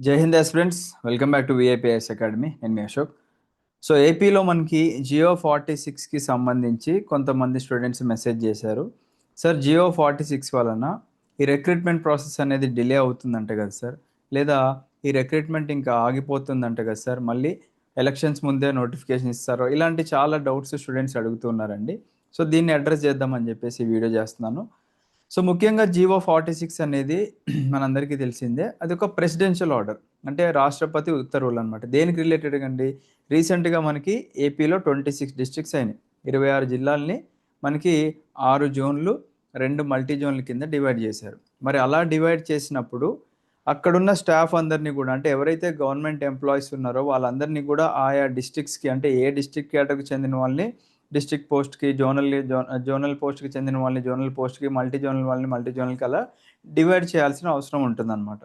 జై Hind aspirants, welcome back to VIPS academy. నేను మీ Ashok. So ఏపీలో మనకి జియో 46కి సంబంధించి కొంతమంది స్టూడెంట్స్ మెసేజ్ చేశారు. సార్, జియో 46 వలన ఈ రిక్రూట్మెంట్ ప్రాసెస్ అనేది డిలే అవుతుందంట కదా సార్, లేదా ఈ రిక్రూట్మెంట్ ఇంకా ఆగిపోతుందంట కదా సార్, మళ్ళీ ఎలక్షన్స్ ముందే నోటిఫికేషన్ ఇస్తారో, ఇలాంటి చాలా డౌట్స్ స్టూడెంట్స్ అడుగుతున్నారండి. సో దీన్ని అడ్రస్ చేద్దామని చెప్పేసి వీడియో చేస్తున్నాను. సో ముఖ్యంగా జియో 46 అనేది మనందరికీ తెలిసిందే. అది ఒక ప్రెసిడెన్షియల్ ఆర్డర్, అంటే రాష్ట్రపతి ఉత్తర్వులు అనమాట. దేనికి రిలేటెడ్గా అండి? రీసెంట్గా మనకి ఏపీలో 26 డిస్ట్రిక్ట్స్ అయినాయి. 26 జిల్లాల్ని మనకి 6 జోన్లు, 2 మల్టీ జోన్ల కింద డివైడ్ చేశారు. మరి అలా డివైడ్ చేసినప్పుడు అక్కడున్న స్టాఫ్ అందరినీ కూడా, అంటే ఎవరైతే గవర్నమెంట్ ఎంప్లాయీస్ ఉన్నారో వాళ్ళందరినీ కూడా ఆయా డిస్ట్రిక్ట్స్కి, అంటే ఏ డిస్ట్రిక్ట్ కేటర్కి చెందిన వాళ్ళని డిస్ట్రిక్ట్ పోస్ట్కి, జోనల్ పోస్ట్కి చెందిన వాళ్ళని జోనల్ పోస్ట్కి, మల్టీ జోనల్ వాళ్ళని మల్టీ జోనల్కి అలా డివైడ్ చేయాల్సిన అవసరం ఉంటుందన్నమాట.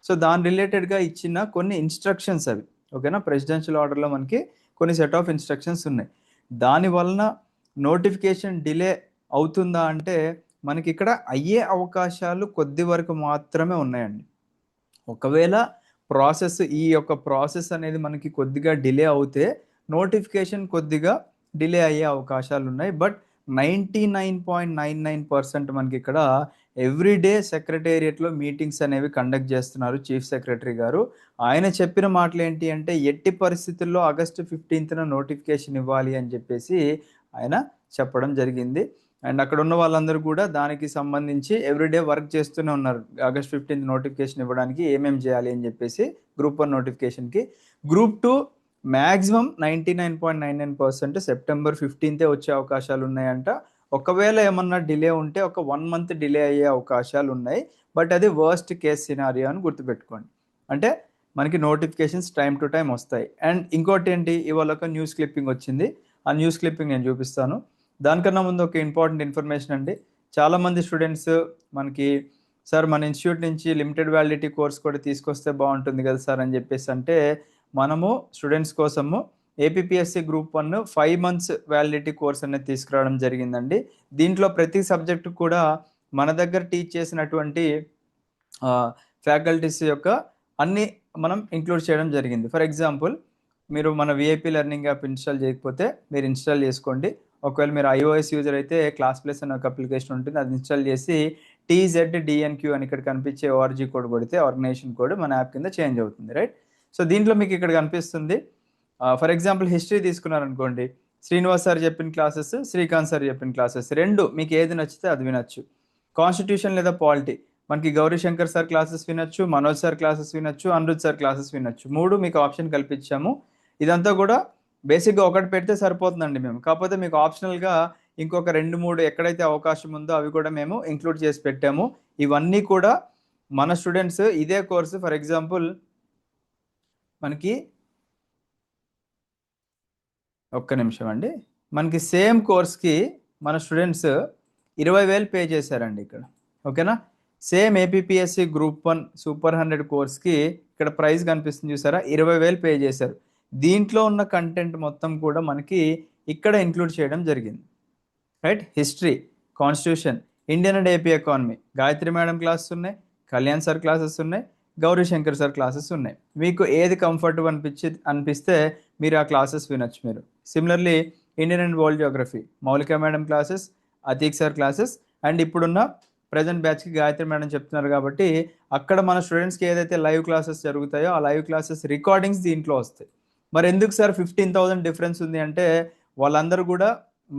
సో దాని రిలేటెడ్గా ఇచ్చిన కొన్ని ఇన్స్ట్రక్షన్స్ అవి, ఓకేనా. ప్రెసిడెన్షియల్ ఆర్డర్లో మనకి కొన్ని సెట్ ఆఫ్ ఇన్స్ట్రక్షన్స్ ఉన్నాయి. దాని వలన నోటిఫికేషన్ డిలే అవుతుందా అంటే మనకి ఇక్కడ అయ్యే అవకాశాలు కొద్ది వరకు మాత్రమే ఉన్నాయండి. ఒకవేళ ఈ యొక్క ప్రాసెస్ అనేది మనకి కొద్దిగా డిలే అవుతే నోటిఫికేషన్ కొద్దిగా డిలే అయ్యే అవకాశాలు ఉన్నాయి. బట్ 99.99% మనకి ఇక్కడ ఎవ్రీడే సెక్రటేరియట్లో మీటింగ్స్ అనేవి కండక్ట్ చేస్తున్నారు చీఫ్ సెక్రటరీ గారు. ఆయన చెప్పిన మాటలు ఏంటి అంటే, ఎట్టి పరిస్థితుల్లో August 15th నోటిఫికేషన్ ఇవ్వాలి అని చెప్పేసి ఆయన చెప్పడం జరిగింది. అండ్ అక్కడ ఉన్న వాళ్ళందరూ కూడా దానికి సంబంధించి ఎవ్రీడే వర్క్ చేస్తూనే ఉన్నారు. August 15th నోటిఫికేషన్ ఇవ్వడానికి ఏమేమి చేయాలి అని చెప్పేసి గ్రూప్ 1 నోటిఫికేషన్కి. గ్రూప్ 2 మ్యాక్సిమం 99.99% సెప్టెంబర్ 15th వచ్చే అవకాశాలు ఉన్నాయంట. ఒకవేళ ఏమన్నా డిలే ఉంటే ఒక 1 month డిలే అయ్యే అవకాశాలు ఉన్నాయి. బట్ అది వర్స్ట్ కేస్ సినారియో అని గుర్తుపెట్టుకోండి. అంటే మనకి నోటిఫికేషన్స్ టైం టు టైం వస్తాయి. అండ్ ఇంకోటి ఏంటి, ఇవాళ ఒక న్యూస్ క్లిప్పింగ్ వచ్చింది. ఆ న్యూస్ క్లిప్పింగ్ నేను చూపిస్తాను. దానికన్నా ముందు ఒక ఇంపార్టెంట్ ఇన్ఫర్మేషన్ అండి. చాలామంది స్టూడెంట్స్ మనకి, సార్ మన ఇన్స్టిట్యూట్ నుంచి లిమిటెడ్ వ్యాలిడిటీ కోర్స్ కూడా తీసుకొస్తే బాగుంటుంది కదా సార్ అని చెప్పేసి అంటే, మనము స్టూడెంట్స్ కోసము APSC group 1 5 months validity course అనేది తీసుకురావడం జరిగిందండి. దీంట్లో ప్రతి సబ్జెక్టు కూడా మన దగ్గర టీచ్ చేసినటువంటి ఫ్యాకల్టీస్ యొక్క అన్ని మనం ఇంక్లూడ్ చేయడం జరిగింది. ఫర్ ఎగ్జాంపుల్, మీరు మన విఐపి లెర్నింగ్ యాప్ ఇన్స్టాల్ చేయకపోతే మీరు ఇన్స్టాల్ చేసుకోండి. ఒకవేళ మీరు iOS యూజర్ అయితే క్లాస్ ప్లస్ అనే ఒక అప్లికేషన్ ఉంటుంది, అది ఇన్స్టాల్ చేసి TZDNQ అని ఇక్కడ కనిపించే ORG కోడ్ కొడితే ఆర్గనైజేషన్ కోడ్ మన యాప్ కింద చేంజ్ అవుతుంది, రైట్. సో దీంట్లో మీకు ఇక్కడ కనిపిస్తుంది. ఫర్ ఎగ్జాంపుల్ హిస్టరీ తీసుకున్నారనుకోండి, శ్రీనివాస్ సార్ చెప్పిన క్లాసెస్, శ్రీకాంత్ సార్ చెప్పిన క్లాసెస్, రెండు మీకు ఏది నచ్చితే అది వినొచ్చు. కాన్స్టిట్యూషన్ లేదా పాలిటీ మనకి గౌరీశంకర్ సార్ క్లాసెస్ వినొచ్చు, మనోజ్ సార్ క్లాసెస్ వినొచ్చు, అనిరుద్ సార్ క్లాసెస్ వినొచ్చు. 3 మీకు ఆప్షన్ కల్పించాము. ఇదంతా కూడా బేసిక్గా ఒకటి పెడితే సరిపోతుందండి మేము. కాకపోతే మీకు ఆప్షనల్గా ఇంకొక 2-3 ఎక్కడైతే అవకాశం ఉందో అవి కూడా మేము ఇంక్లూడ్ చేసి పెట్టాము. ఇవన్నీ కూడా మన స్టూడెంట్స్ ఇదే కోర్సు, ఫర్ ఎగ్జాంపుల్ మనకి ఒక్క నిమిషం అండి, మనకి సేమ్ కోర్స్కి మన స్టూడెంట్స్ 20,000 పే చేశారండి ఇక్కడ, ఓకేనా. సేమ్ ఏపీఎస్సి గ్రూప్ 1 సూపర్ 100 కోర్స్కి ఇక్కడ ప్రైస్ కనిపిస్తుంది చూసారా, 20,000 పే చేశారు. దీంట్లో ఉన్న కంటెంట్ మొత్తం కూడా మనకి ఇక్కడ ఇంక్లూడ్ చేయడం జరిగింది, right. History, constitution, Indian and AP economy, Gayatri madam classes ఉన్నాయి, కళ్యాణ్ సార్ క్లాసెస్ ఉన్నాయి, గౌరీశంకర్ సార్ క్లాసెస్ ఉన్నాయి. మీకు ఏది కంఫర్టబుల్ అనిపిస్తే మీరు ఆ క్లాసెస్ వినొచ్చు మీరు. Similarly Indian and world geography, Maulika madam classes, Atiq sir classes, and ఇప్పుడున్న ప్రజెంట్ బ్యాచ్కి గాయత్రి మేడం చెప్తున్నారు కాబట్టి అక్కడ మన స్టూడెంట్స్కి ఏదైతే లైవ్ క్లాసెస్ జరుగుతాయో ఆ లైవ్ క్లాసెస్ రికార్డింగ్స్ దీంట్లో వస్తాయి. మరి ఎందుకు సార్ 15,000 డిఫరెన్స్ ఉంది అంటే, వాళ్ళందరూ కూడా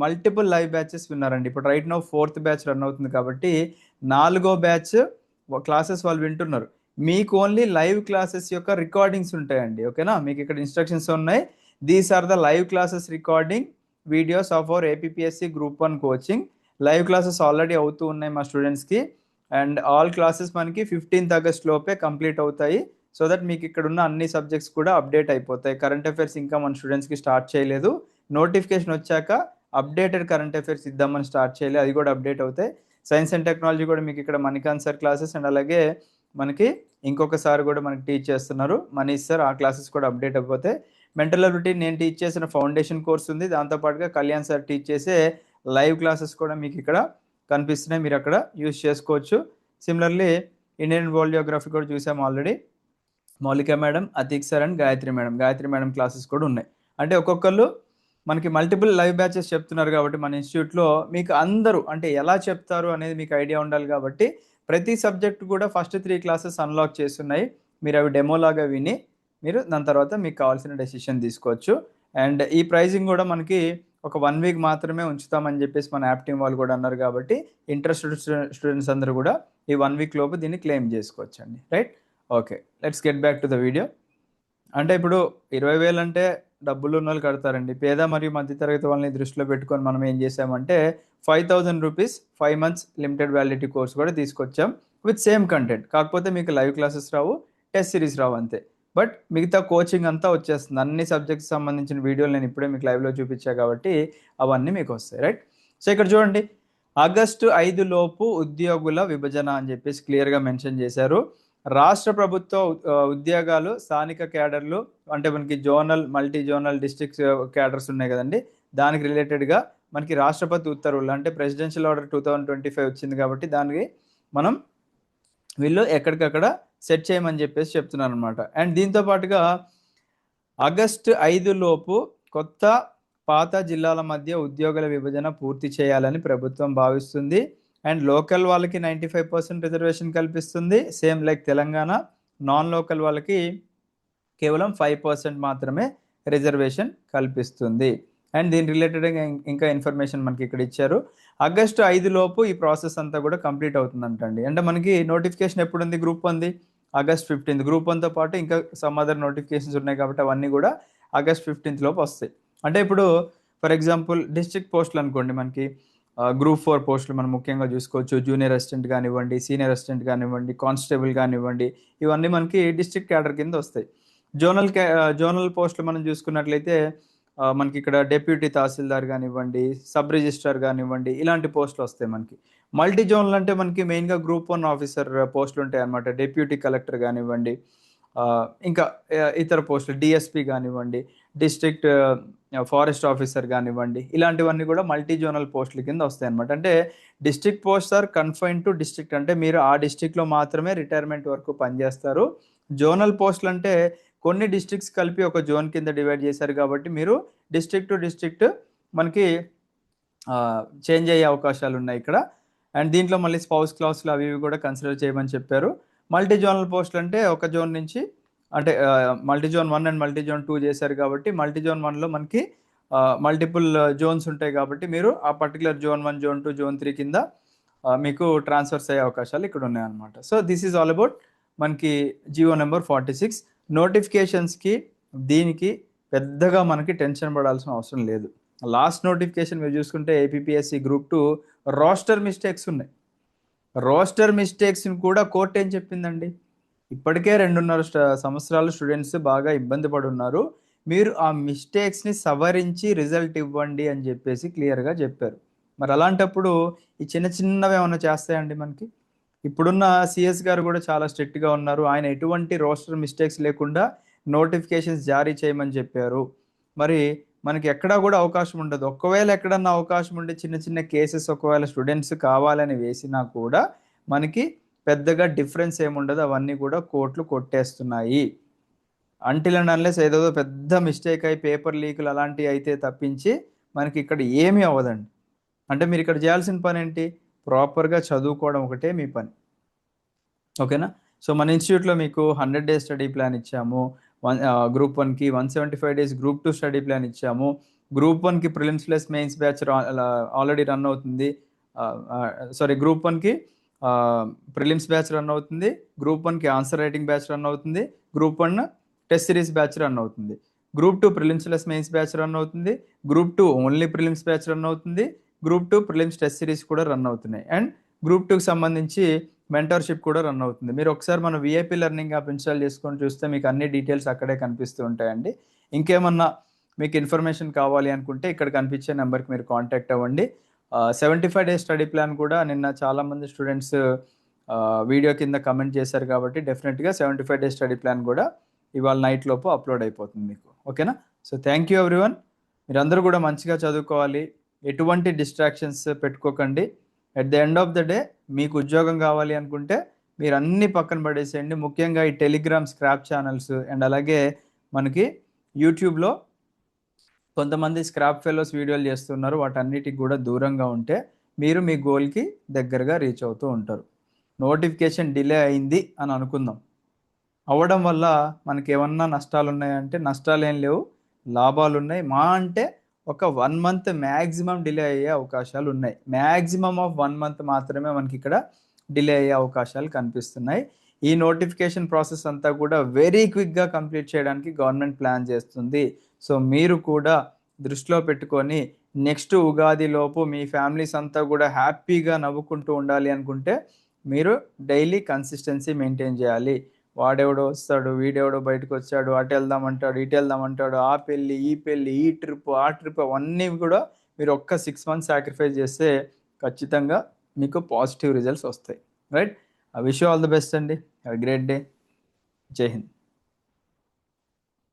మల్టిపుల్ లైవ్ బ్యాచెస్ విన్నారండి. ఇప్పుడు right now 4th batch run అవుతుంది కాబట్టి 4వ బ్యాచ్ క్లాసెస్ వాళ్ళు వింటున్నారు. మీకు ఓన్లీ లైవ్ క్లాసెస్ యొక్క రికార్డింగ్స్ ఉంటాయండి, ఓకేనా. మీకు ఇక్కడ ఇన్స్ట్రక్షన్స్ ఉన్నాయి. These are the live classes recording videos of our APSC group 1 coaching. Live classes already అవుతూ ఉన్నాయి మా స్టూడెంట్స్కి. అండ్ ఆల్ క్లాసెస్ మనకి 15th August లోపే కంప్లీట్ అవుతాయి. సో దట్ మీకు ఇక్కడ ఉన్న అన్ని సబ్జెక్ట్స్ కూడా అప్డేట్ అయిపోతాయి. కరెంట్ అఫైర్స్ ఇంకా మన స్టూడెంట్స్కి స్టార్ట్ చేయలేదు. నోటిఫికేషన్ వచ్చాక అప్డేటెడ్ కరెంట్ అఫైర్స్ ఇద్దామని స్టార్ట్ చేయాలి, అది కూడా అప్డేట్ అవుతాయి. సైన్స్ అండ్ టెక్నాలజీ కూడా మీకు ఇక్కడ మణికాంత్ సార్ క్లాసెస్, అండ్ అలాగే మనకి ఇంకొకసారి కూడా మనకి టీచ్ చేస్తున్నారు మనీష్ సార్, ఆ క్లాసెస్ కూడా అప్డేట్ అయిపోతాయి. మెంటల్ అబిలిటీ నేను టీచ్ చేసిన ఫౌండేషన్ కోర్స్ ఉంది, దాంతోపాటుగా కళ్యాణ్ సార్ టీచ్ చేసే లైవ్ క్లాసెస్ కూడా మీకు ఇక్కడ కనిపిస్తున్నాయి, మీరు అక్కడ యూజ్ చేసుకోవచ్చు. సిమిలర్లీ ఇండియన్ వరల్డ్ జియోగ్రఫీ కూడా చూసాము ఆల్రెడీ. మౌలిక madam, Atiq sir and Gayatri madam classes కూడా ఉన్నాయి. అంటే ఒక్కొక్కళ్ళు మనకి మల్టిపుల్ లైవ్ బ్యాచెస్ చెప్తున్నారు కాబట్టి మన ఇన్స్టిట్యూట్లో మీకు అందరూ అంటే ఎలా చెప్తారు అనేది మీకు ఐడియా ఉండాలి కాబట్టి ప్రతి సబ్జెక్ట్ కూడా ఫస్ట్ 3 క్లాసెస్ అన్లాక్ చేస్తున్నాయి. మీరు అవి డెమోలాగా విని మీరు దాని తర్వాత మీకు కావాల్సిన డెసిషన్ తీసుకోవచ్చు. అండ్ ఈ ప్రైజింగ్ కూడా మనకి ఒక 1 వీక్ మాత్రమే ఉంచుతామని చెప్పేసి మన యాప్ టీమ్ వాళ్ళు కూడా అన్నారు కాబట్టి ఇంట్రెస్టెడ్ స్టూడెంట్స్ అందరూ కూడా ఈ 1 వీక్ లోపు దీన్ని క్లెయిమ్ చేసుకోవచ్చు అండి. Right, okay, let's get back to the video. అంటే ఇప్పుడు 20,000 అంటే డబ్బులు ఉన్న వాళ్ళు కడతారండి. పేద మరియు మధ్యతరగతి వాళ్ళని దృష్టిలో పెట్టుకొని మనం ఏం చేసామంటే 5,000 rupees 5 months limited validity course కూడా తీసుకొచ్చాం విత్ సేమ్ కంటెంట్. కాకపోతే మీకు లైవ్ క్లాసెస్ రావు, టెస్ట్ సిరీస్ రావు అంతే. బట్ మిగతా కోచింగ్ అంతా వచ్చేస్తుంది. అన్ని సబ్జెక్ట్స్ సంబంధించిన వీడియోలు నేను ఇప్పుడే మీకు లైవ్లో చూపించా కాబట్టి అవన్నీ మీకు వస్తాయి. రైట్, సో ఇక్కడ చూడండి, ఆగస్టు 5 లోపు ఉద్యోగుల విభజన అని చెప్పేసి క్లియర్గా మెన్షన్ చేశారు. రాష్ట్ర ప్రభుత్వ ఉద్యోగాలు స్థానిక క్యాడర్లు అంటే మనకి zonal, multi zonal, district cadres ఉన్నాయి కదండి, దానికి రిలేటెడ్గా మనకి రాష్ట్రపతి ఉత్తర్వులు అంటే ప్రెసిడెన్షియల్ ఆర్డర్ 2025 వచ్చింది కాబట్టి దానికి మనం వీళ్ళు ఎక్కడికక్కడ సెట్ చేయమని చెప్పేసి చెప్తున్నారు అనమాట. అండ్ దీంతో పాటుగా ఆగస్టు 5 లోపు కొత్త పాత జిల్లాల మధ్య ఉద్యోగుల విభజన పూర్తి చేయాలని ప్రభుత్వం భావిస్తుంది. అండ్ లోకల్ వాళ్ళకి 95% రిజర్వేషన్ కల్పిస్తుంది, same like Telangana. Non local వాళ్ళకి కేవలం 5% మాత్రమే రిజర్వేషన్ కల్పిస్తుంది. అండ్ దీని రిలేటెడ్గా ఇంకా ఇన్ఫర్మేషన్ మనకి ఇక్కడ ఇచ్చారు. ఆగస్టు 5 లోపు ఈ ప్రాసెస్ అంతా కూడా కంప్లీట్ అవుతుందంటండి. అంటే మనకి నోటిఫికేషన్ ఎప్పుడు ఉంది? గ్రూప్ 1ది ఆగస్ట్ 15. గ్రూప్ 1తో పాటు ఇంకా సమ్ అదర్ నోటిఫికేషన్స్ ఉన్నాయి కాబట్టి అవన్నీ కూడా ఆగస్ట్ 15 లోపు వస్తాయి. అంటే ఇప్పుడు ఫర్ ఎగ్జాంపుల్ డిస్ట్రిక్ట్ పోస్టులు అనుకోండి, మనకి గ్రూప్ 4 పోస్టులు మనం ముఖ్యంగా చూసుకోవచ్చు. జూనియర్ అసిస్టెంట్ కానివ్వండి, సీనియర్ అసిస్టెంట్ కానివ్వండి, కానిస్టేబుల్ కానివ్వండి, ఇవన్నీ మనకి డిస్ట్రిక్ట్ క్యాడర్ కింద వస్తాయి. జోనల్ పోస్టులు మనం చూసుకున్నట్లయితే మనకి ఇక్కడ డెప్యూటీ తహసీల్దార్ కానివ్వండి, సబ్ రిజిస్ట్రార్ కానివ్వండి, ఇలాంటి పోస్టులు వస్తాయి మనకి. మల్టీ జోన్లు అంటే మనకి మెయిన్గా గ్రూప్ 1 ఆఫీసర్ పోస్టులు ఉంటాయి అన్నమాట. డిప్యూటీ కలెక్టర్ కానివ్వండి, ఇంకా ఇతర పోస్టులు డిఎస్పి కానివ్వండి, డిస్ట్రిక్ట్ ఫారెస్ట్ ఆఫీసర్ కానివ్వండి, ఇలాంటివన్నీ కూడా మల్టీ జోనల్ పోస్టుల కింద వస్తాయి అనమాట. అంటే district post are confined to district, అంటే మీరు ఆ డిస్ట్రిక్ట్లో మాత్రమే రిటైర్మెంట్ వరకు పనిచేస్తారు. జోనల్ పోస్టులు అంటే కొన్ని డిస్ట్రిక్ట్స్ కలిపి ఒక జోన్ కింద డివైడ్ చేశారు కాబట్టి మీరు డిస్ట్రిక్ట్ టు డిస్ట్రిక్ట్ మనకి చేంజ్ అయ్యే అవకాశాలు ఉన్నాయి ఇక్కడ. అండ్ దీంట్లో మళ్ళీ స్పౌస్ క్లాసులు అవి ఇవి కూడా కన్సిడర్ చేయమని చెప్పారు. మల్టీ జోనల్ పోస్టులు అంటే ఒక జోన్ నుంచి అంటే multi zone 1 and multi zone 2 చేశారు కాబట్టి మల్టీ జోన్ 1లో మనకి మల్టిపుల్ జోన్స్ ఉంటాయి కాబట్టి మీరు ఆ పర్టికులర్ జోన్ 1, జోన్ 2, జోన్ 3 కింద మీకు ట్రాన్స్ఫర్స్ అయ్యే అవకాశాలు ఇక్కడ ఉన్నాయి అనమాట. So this is all about మనకి జియో నెంబర్ 46. నోటిఫికేషన్స్కి దీనికి పెద్దగా మనకి టెన్షన్ పడాల్సిన అవసరం లేదు. లాస్ట్ నోటిఫికేషన్ మీరు చూసుకుంటే ఏపీఎస్సి గ్రూప్ 2 రోస్టర్ మిస్టేక్స్ ఉన్నాయి. రోస్టర్ మిస్టేక్స్ని కూడా కోర్టు ఏం చెప్పిందండి, ఇప్పటికే 2.5 సంవత్సరాలు స్టూడెంట్స్ బాగా ఇబ్బంది పడి ఉన్నారు, మీరు ఆ మిస్టేక్స్ని సవరించి రిజల్ట్ ఇవ్వండి అని చెప్పేసి క్లియర్గా చెప్పారు. మరి అలాంటప్పుడు ఈ చిన్న చిన్నవి ఏమైనా చేస్తాయండి మనకి? ఇప్పుడున్న సిఎస్ గారు కూడా చాలా స్ట్రిక్ట్గా ఉన్నారు. ఆయన ఎటువంటి రోస్టర్ మిస్టేక్స్ లేకుండా నోటిఫికేషన్స్ జారీ చేయమని చెప్పారు. మరి మనకి ఎక్కడా కూడా అవకాశం ఉండదు. ఒకవేళ ఎక్కడన్నా అవకాశం ఉంటే చిన్న చిన్న కేసెస్ ఒకవేళ స్టూడెంట్స్ కావాలని వేసినా కూడా మనకి పెద్దగా డిఫరెన్స్ ఏముండదు. అవన్నీ కూడా కోర్టులు కొట్టేస్తున్నాయి. అంటిల్ అండ్ అన్లెస్ ఏదో పెద్ద మిస్టేక్ అయి పేపర్ లీకులు అలాంటివి అయితే తప్పించి మనకి ఇక్కడ ఏమీ అవ్వదండి. అంటే మీరు ఇక్కడ చేయాల్సిన పని ఏంటి? ప్రాపర్గా చదువుకోవడం ఒకటే మీ పని. ఓకేనా? సో మన ఇన్స్టిట్యూట్లో మీకు 100 డేస్ స్టడీ ప్లాన్ ఇచ్చాము. గ్రూప్ 1కి 175 డేస్ గ్రూప్ 2 స్టడీ ప్లాన్ ఇచ్చాము. గ్రూప్ 1కి prelims plus mains batch already run అవుతుంది. గ్రూప్ 1కి ప్రిలిమ్స్ బ్యాచ్ రన్ అవుతుంది. గ్రూప్ 1కి ఆన్సర్ రైటింగ్ బ్యాచ్ రన్ అవుతుంది. Group 1 test series batch run అవుతుంది. Group 2 prelims plus mains batch run అవుతుంది. Group 2 only prelims batch run అవుతుంది. Group 2 prelims test series కూడా run అవుతున్నాయి. అండ్ గ్రూప్ 2కి సంబంధించి మెంటర్షిప్ కూడా రన్ అవుతుంది. మీరు ఒకసారి మన విఐపి లెర్నింగ్ యాప్ ఇన్స్టాల్ చేసుకొని చూస్తే మీకు అన్ని డీటెయిల్స్ అక్కడే కనిపిస్తూ ఉంటాయండి. ఇంకేమన్నా మీకు ఇన్ఫర్మేషన్ కావాలి అనుకుంటే ఇక్కడ కనిపించే నెంబర్కి మీరు కాంటాక్ట్ అవ్వండి. 75 డేస్ స్టడీ ప్లాన్ కూడా నిన్న చాలామంది స్టూడెంట్స్ వీడియో కింద కమెంట్ చేశారు కాబట్టి డెఫినెట్గా 75 డేస్ స్టడీ ప్లాన్ కూడా ఇవాళ నైట్ లోపు అప్లోడ్ అయిపోతుంది మీకు. ఓకేనా? So thank you everyone. మీరందరూ కూడా మంచిగా చదువుకోవాలి, ఎటువంటి డిస్ట్రాక్షన్స్ పెట్టుకోకండి. At the end of the day మీకు ఉద్యోగం కావాలి అనుకుంటే మీరు అన్ని పక్కన పడేసేయండి. ముఖ్యంగా ఈ టెలిగ్రామ్ స్క్రాప్ ఛానల్స్ అండ్ అలాగే మనకి యూట్యూబ్లో కొంతమంది స్క్రాప్ ఫెలోస్ వీడియోలు చేస్తున్నారు. వాటన్నిటికి కూడా దూరంగా ఉంటే మీరు మీ గోల్కి దగ్గరగా రీచ్ అవుతూ ఉంటారు. నోటిఫికేషన్ డిలే అయింది అని అనుకుందాం. అవ్వడం వల్ల మనకి ఏమన్నా నష్టాలు ఉన్నాయంటే నష్టాలు ఏం లేవు, లాభాలు ఉన్నాయి. మా అంటే ఒక 1 మంత్ మ్యాక్సిమం డిలే అయ్యే అవకాశాలు ఉన్నాయి. మ్యాక్సిమం ఆఫ్ 1 మంత్ మాత్రమే మనకి ఇక్కడ డిలే అయ్యే అవకాశాలు కనిపిస్తున్నాయి. ఈ నోటిఫికేషన్ ప్రాసెస్ అంతా కూడా వెరీ క్విక్గా కంప్లీట్ చేయడానికి గవర్నమెంట్ ప్లాన్ చేస్తుంది. సో మీరు కూడా దృష్టిలో పెట్టుకొని నెక్స్ట్ ఉగాది లోపు మీ ఫ్యామిలీస్ అంతా కూడా హ్యాపీగా నవ్వుకుంటూ ఉండాలి అనుకుంటే మీరు డైలీ కన్సిస్టెన్సీ మెయింటైన్ చేయాలి. వాడెవడో వస్తాడు, వీడెవడో బయటకు వచ్చాడు, అటు వెళ్దామంటాడు, ఇటు వెళ్దామంటాడు, ఆ పెళ్ళి, ఈ పెళ్ళి, ఈ ట్రిప్, ఆ ట్రిప్, అవన్నీ కూడా మీరు ఒక్క 6 మంత్స్ సాక్రిఫైస్ చేస్తే ఖచ్చితంగా మీకు పాజిటివ్ రిజల్ట్స్ వస్తాయి. Right. I wish you all the best అండి. Have a great day. Jai Hind.